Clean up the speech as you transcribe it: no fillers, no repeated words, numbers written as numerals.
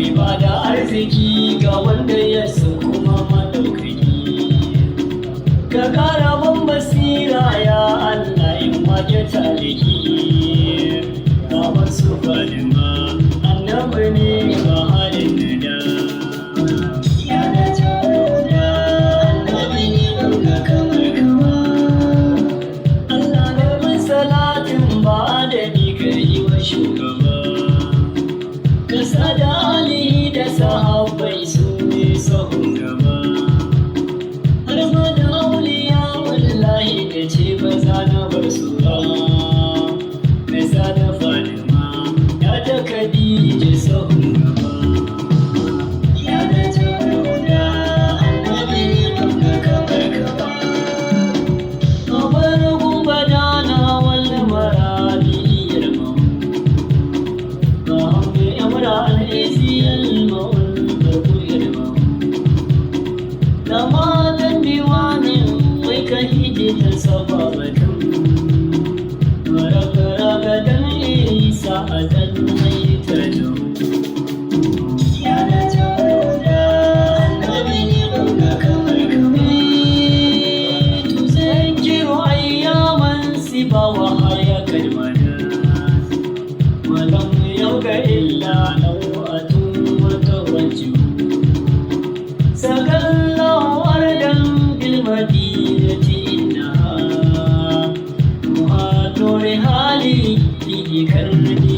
mai bada arziki ga wanda ya so kuma madaukaki. Ka kara ban basira ya Allah in wake taliki. Baban su Fatima annabi ne ga halin da. Ya da juna annabi ne ga kamar kama. Allah da bin salatin ba adadi ka yi wa shugaba. Kasa da Ali da sahabbai su ne sahun gaba. Har ma da auliya wallahi da ce ba za na bar su ba. Nasa da Fatima ya ta Khadija sahun gaba. Ya da juna annabi ne ga kamar kama. Kabar gumbadana wal maradi yarma. Lamadan diwanin wai ka hidita sababatun raga-ragadan isa a dan mai tajau. Ya da juna annabi ne ga kamar kama. Tuzakkiru ayyaman siba wa haya kalmada. Walam yauka illa nawatun mutawajjihu. Sakallahu ardan bil madinati innaha muhadur hali fi karni